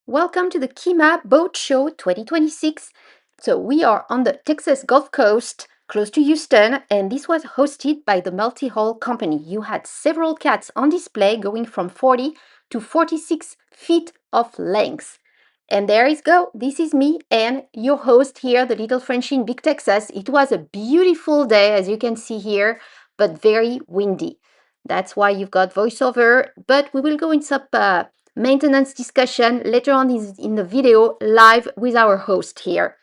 Welcome to the Kemah Boat Show 2026. So we are on the Texas Gulf Coast, close to Houston, and this was hosted by the Multihull Company. You had several cats on display going from 40 to 46 feet of length. And there is go. This is me and your host here, the little Frenchy in Big Texas. It was a beautiful day, as you can see here, but very windy. That's why you've got voiceover, but we will go in some maintenance discussion later on in the video live with our host here.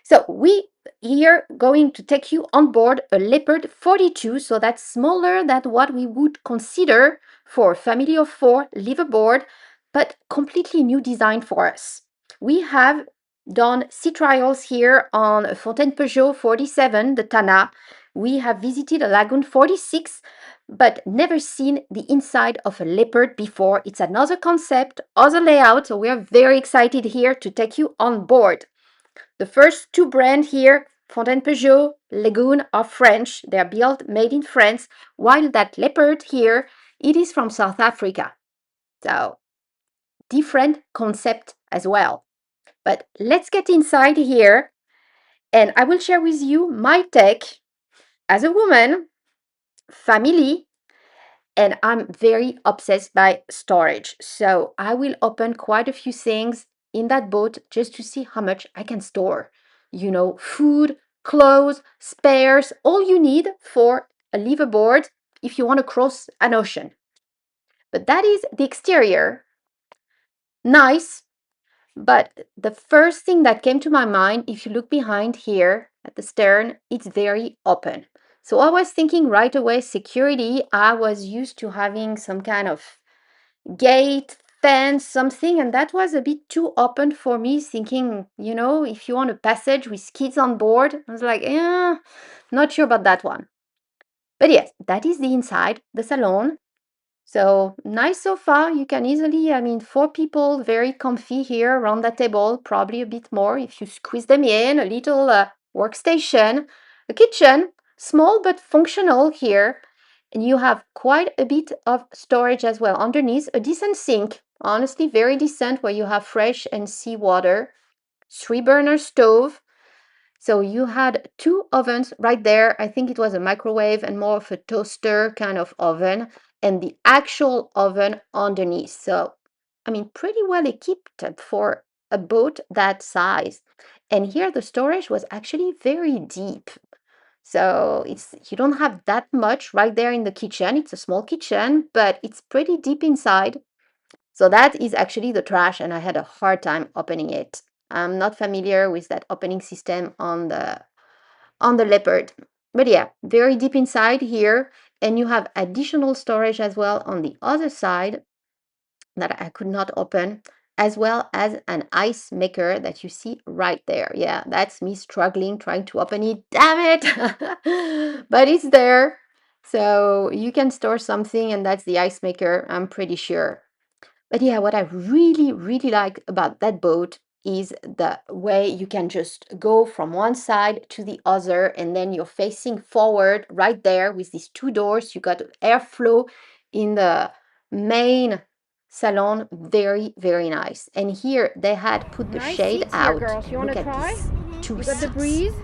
So we here going to take you on board a Leopard 42, so that's smaller than what we would consider for a family of 4 Liveaboard, but completely new design for us. We have done sea trials here on a Fontaine Peugeot 47, the Tana. We have visited a Lagoon 46, but never seen the inside of a Leopard before. It's another concept, other layout, so we are very excited here to take you on board. The first two brands here, Fontaine Peugeot, Lagoon, are French. They are built, made in France, while that Leopard here, it is from South Africa. So, different concept as well. But let's get inside here, and I will share with you my take as a woman, family, and I'm very obsessed by storage. So I will open quite a few things in that boat just to see how much I can store. You know, food, clothes, spares, all you need for a liveaboard if you want to cross an ocean. But that is the exterior. Nice. But the first thing that came to my mind, if you look behind here at the stern, it's very open. So I was thinking right away, security. I was used to having some kind of gate, fence, something, and that was a bit too open for me, thinking, you know, if you want a passage with kids on board, I was like, not sure about that one. But yes, that is the inside, the salon. So nice sofa. You can easily, 4 people, very comfy here around the table, probably a bit more if you squeeze them in. A little workstation, a kitchen, small but functional here. And you have quite a bit of storage as well underneath. A decent sink, honestly, very decent, where you have fresh and seawater. 3-burner stove. So you had 2 ovens right there. I think it was a microwave and more of a toaster kind of oven, and the actual oven underneath. So, pretty well equipped for a boat that size. And here the storage was actually very deep. So you don't have that much right there in the kitchen. It's a small kitchen, but it's pretty deep inside. So that is actually the trash, and I had a hard time opening it. I'm not familiar with that opening system on the Leopard. But yeah, very deep inside here, and you have additional storage as well on the other side that I could not open, as well as an ice maker that you see right there. Yeah, that's me struggling trying to open it. Damn it! But it's there. So you can store something, and that's the ice maker, I'm pretty sure. But yeah, what I really, really like about that boat is the way you can just go from one side to the other, and then you're facing forward right there with these 2 doors. You got airflow in the main salon. Very, very nice. And here they had put the Nice shade seats here, out. girls. You want Look to at try? these 2 You got the seats. breeze.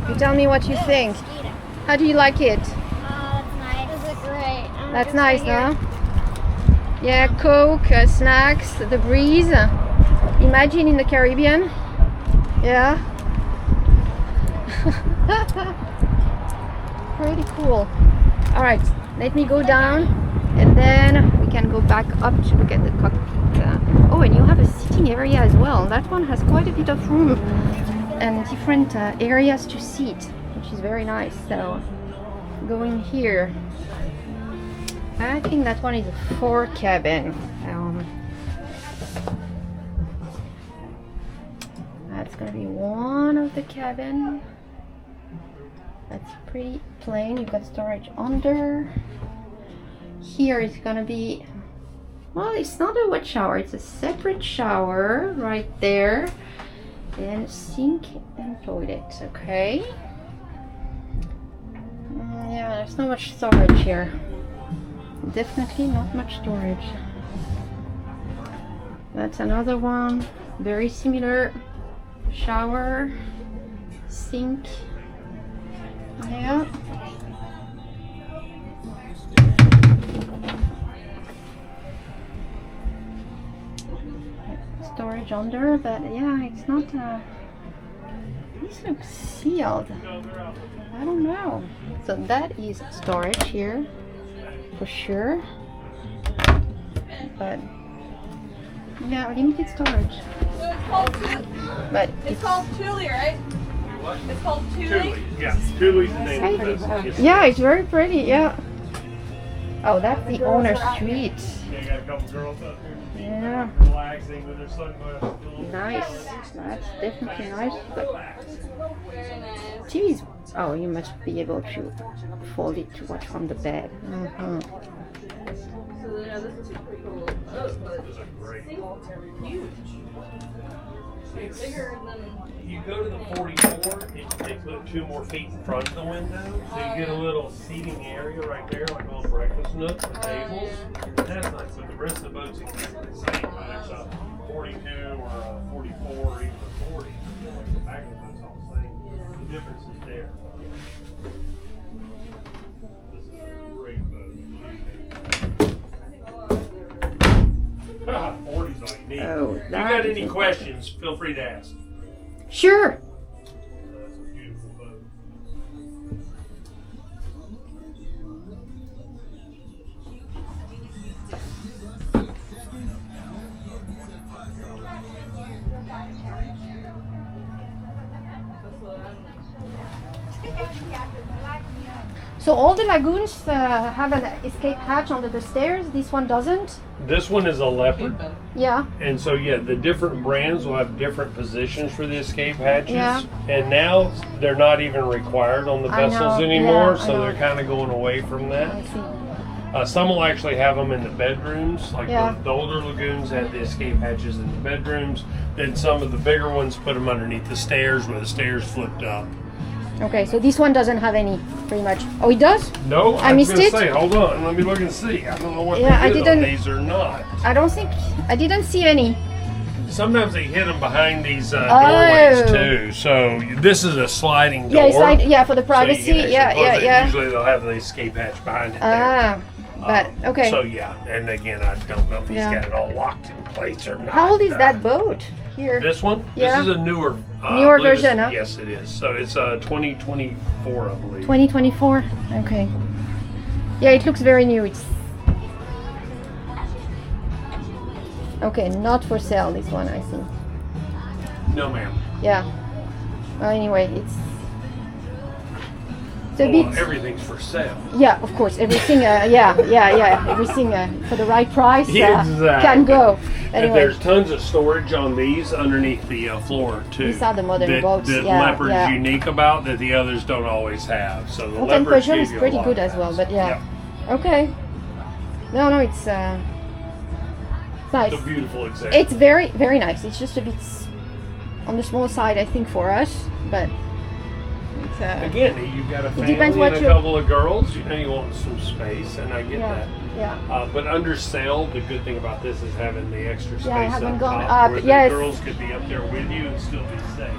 You tell me what you think. How do you like it? That's nice. This is great. That's nice, no? Yeah, Coke, snacks, the breeze. Imagine in the Caribbean. Yeah. Pretty cool. All right, let me go down, and then we can go back up to look at the cockpit. Oh, and you have a sitting area as well. That one has quite a bit of room and different areas to sit, which is very nice. So going here, I think that one is a 4 cabin. That's gonna be one of the cabin. That's pretty plain. You've got storage under. Here it's gonna be, well, it's not a wet shower, it's a separate shower right there. And sink and toilet, okay. Yeah, there's not much storage here. definitely not much storage. That's another one, very similar. Shower, sink. Yeah. Storage under, but yeah, it's not. This looks sealed. I don't know. So that is storage here, for sure. But yeah, limited storage. But It's called Thule, right? It's called Thule? Yeah, Thule's the name of the vessel. yeah, it's very pretty. Yeah. Oh, that's the owner's suite. Yeah, you got a couple girls up here Yeah. relaxing with their sunglasses. Nice. That's definitely nice. But geez. Oh, you must be able to fold it to watch from the bed. Mhm. So, yeah, this is pretty cool. Those are great. Huge. Bigger than. You go to the 44, they put 2 more feet in front of the window, so you get a little seating area right there, like a little breakfast nook with tables. That's nice, but the rest of the boat's exactly the same, whether it's a 42 or a 44 or even a 40. The back of the boat's all the same. The difference is there. This is a great boat. 40's all you need. Oh, If you that got is any questions, feel free to ask. Sure. That's a beautiful boat. So all the lagoons have an escape hatch under the stairs. This one doesn't. This one is a Leopard, Yeah. and so yeah, the different brands will have different positions for the escape hatches. Yeah. And now they're not even required on the I vessels know, anymore, yeah, I so know. they're kind of going away from that. I see. Some will actually have them in the bedrooms, like Yeah. the older lagoons had the escape hatches in the bedrooms. Then some of the bigger ones put them underneath the stairs, where the stairs flipped up. Okay, so this one doesn't have any, pretty much. Oh, it does? No, I was missed gonna it? say, hold on, let me look and see. I don't know what Yeah, I they did on didn't- these or not. I don't think, I didn't see any. Sometimes they hit them behind these doorways Oh. too. So this is a sliding door. Yeah, it's like, yeah, for the So you privacy. can actually Yeah, close yeah, it. yeah. Usually they'll have the escape hatch behind it there. Ah, but, okay. So yeah, and again, I don't know if he's Yeah. got it all locked in place or not. How old is that boat here? This one? Yeah. This is a newer. Newer I believe version, it's- huh? Yes, it is. So it's 2024, I believe. 2024. Okay. Yeah, it looks very new. It's okay. Not for sale. This one, I think. No, ma'am. Yeah. Well, anyway, it's a Well, bit. everything's for sale. Yeah, of course. Everything. Yeah. Everything for the right price Exactly. can go. And Anyway. there's tons of storage on these underneath the floor too. These are the modern that, boats, That yeah, Leopard's yeah. unique about that the others don't always have. So the Well, Leopard temperature gives is you a pretty lot good of as well, that. but yeah. Yep. Okay. No, it's nice. It's a beautiful example. It's very, very nice. It's just a bit on the small side, I think, for us, but it's Again, you've got a family depends and what a you- couple of girls. You know, you want some space, and I get yeah, that. yeah. But under sail, the good thing about this is having the extra space I haven't up gone top up, where yes. the girls could be up there with you and still be safe.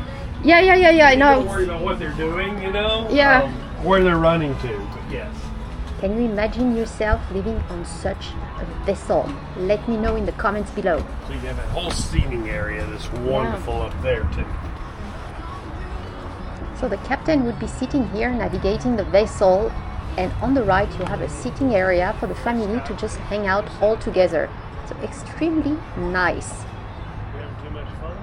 Yeah. You No, don't worry about what they're doing, you know? Yeah. Where they're running to, but yes. Can you imagine yourself living on such a vessel? Let me know in the comments below. So you have that whole seating area that's wonderful up there too. So the captain would be sitting here navigating the vessel, and on the right you have a sitting area for the family to just hang out all together. So extremely nice. You having too much fun?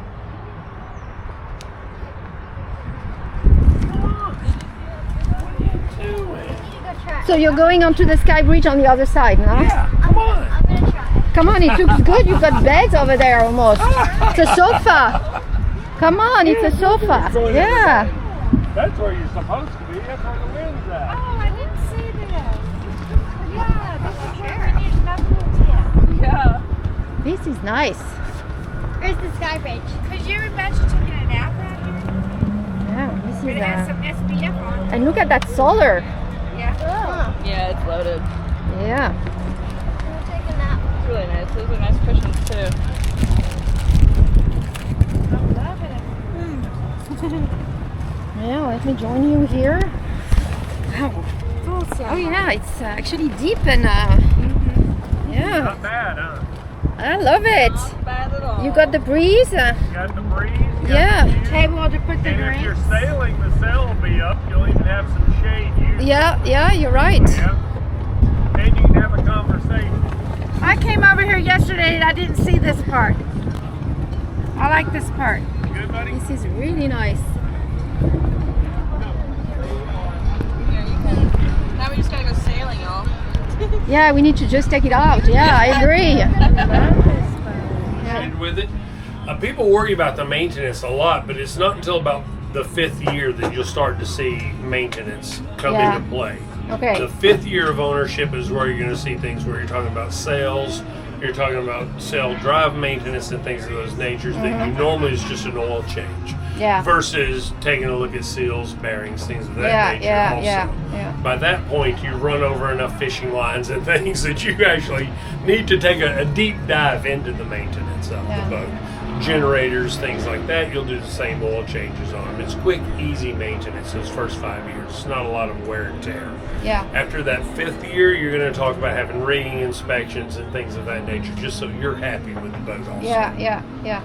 What are you doing? So you're going onto the sky bridge on the other side, huh? Yeah, come on. I'm gonna try. Come on, it looks good. You've got beds over there almost. It's a sofa. Come on, it's a sofa. Yeah. That's where you're supposed to be. That's where the wind's at. Oh, I didn't see that. Yeah, this is where we need another tip. Yeah. This is nice. Where's the sky bridge? Could you imagine taking a nap right here? Yeah, this It has is some SPF on. and look at that solar. Yeah. Yeah, it's loaded. Yeah. let me join you here. Wow. Oh yeah, it's actually deep and yeah. Not bad, huh? I love it. Bad at all. You got the breeze. You got the breeze. you got Yeah. the view, Table to put the And if you're drinks. sailing, the sail will be up. You'll even have some shade. Yeah, you're right. Yeah. And you can have a conversation. I came over here yesterday and I didn't see this part. I like this part. Good, buddy? This is really nice. Now we just gotta go sailing, y'all. Yeah, we need to just take it out. Yeah, I agree. And with it, people worry about the maintenance a lot, but it's not until about the 5th year that you'll start to see maintenance come Yeah. into play. Okay. The 5th year of ownership is where you're going to see things where you're talking about sails, you're talking about sail drive maintenance and things of those natures that you normally is just an oil change. Yeah. Versus taking a look at seals, bearings, things of that Yeah, nature. yeah, also. yeah. By that point, you run over enough fishing lines and things that you actually need to take a deep dive into the maintenance of Yeah. the boat. Generators, things like that, you'll do the same oil changes on them. It's quick, easy maintenance those first 5 years. It's not a lot of wear and tear. Yeah. After that 5th year, you're going to talk about having rigging inspections and things of that nature, just so you're happy with the boat also. Yeah.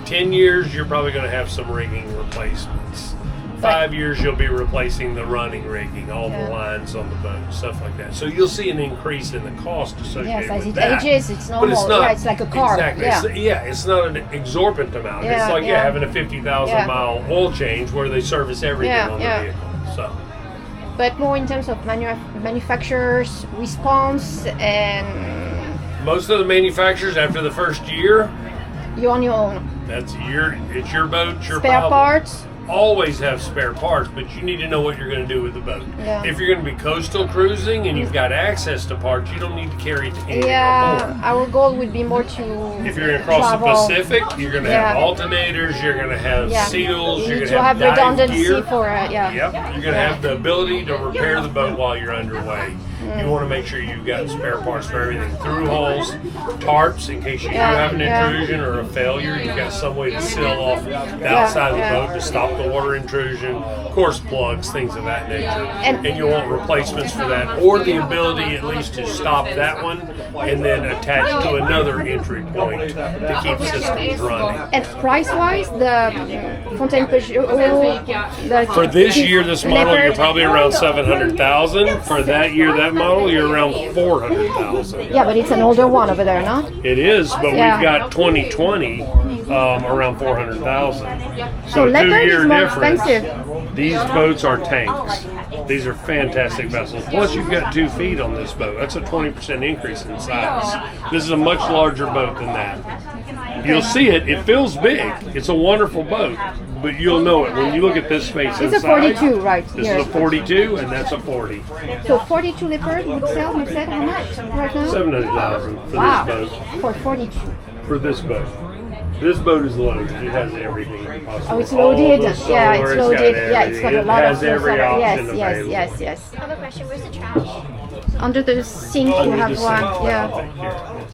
10 years, you're probably going to have some rigging replacements. 5 years, you'll be replacing the running rigging, all Yeah. the lines on the boat, stuff like that. So you'll see an increase in the cost associated Yes, as with it that. ages, it's But normal. Yeah, it's like a car. Exactly. Yeah. It's not an exorbitant amount. Yeah, it's like yeah. having a 50,000 Yeah. mile oil change where they service everything Yeah, on yeah. the vehicle. So But more in terms of manufacturers, response, and most of the manufacturers, after the first year, you're on your own. it's your boat, it's your Spare problem. parts. Always have spare parts, but you need to know what you're going to do with the boat. Yeah. If you're going to be coastal cruising and you've got access to parts, you don't need to carry anything on Yeah, board. our goal would be more to If you're going to cross travel. the Pacific, you're going to have Yeah. alternators, you're going to have Yeah. seals, You you're need going to have dive redundancy gear. for yeah. Yep, you're going to have the ability to repair the boat while you're underway. You want to make sure you've got spare parts for everything. Through holes, tarps in case you do have an intrusion or a failure. You've got some way to seal off the outside of the boat to stop the water intrusion. Of course, plugs, things of that nature. And- And you'll want replacements for that, or the ability at least to stop that one and then attach to another entry point to keep systems running. And price-wise, the Fontaine Peugeot, the For this year, this model, you're Leopard. probably around 700,000. For that year, that model, you're around 400,000. Yeah, but it's an older one over there, no? It is, but Yeah. we've got 2020 around 400,000. So Leopard is 2 year more difference. expensive. These boats are tanks. These are fantastic vessels. Plus, you've got 2 feet on this boat. That's a 20% increase in size. This is a much larger boat than that. You'll see it. It feels big. It's a wonderful boat, but you'll know it when you look at this space It's a inside. 42, right? This Here. is a 42, and that's a 40. So 42 Leopard would sell, you said, how much right now? 700,000 for Wow, this boat. for 42. For this boat. This boat is loaded. It has everything possible. Oh, it's loaded. All the Yeah, solar, it's got loaded. Yeah, it's got a everything. lot It of has every solar. option Yes, available. yes. I have a question. Where's the trash? Under the sink you Under have the one. sink. Yeah. Back here.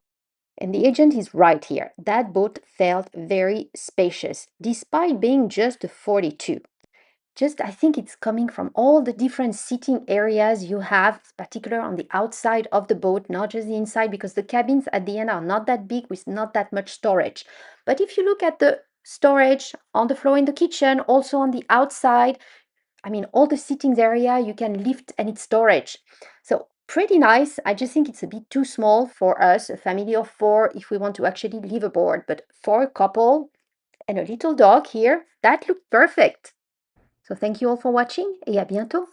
And the agent is right here. That boat felt very spacious, despite being just a 42. I think it's coming from all the different seating areas you have, particular on the outside of the boat, not just the inside, because the cabins at the end are not that big with not that much storage. But if you look at the storage on the floor in the kitchen, also on the outside, I mean, all the seating area you can lift and it's storage. So pretty nice. I just think it's a bit too small for us, a family of 4, if we want to actually live aboard. But for a couple and a little dog here, that looked perfect. So thank you all for watching et à bientôt.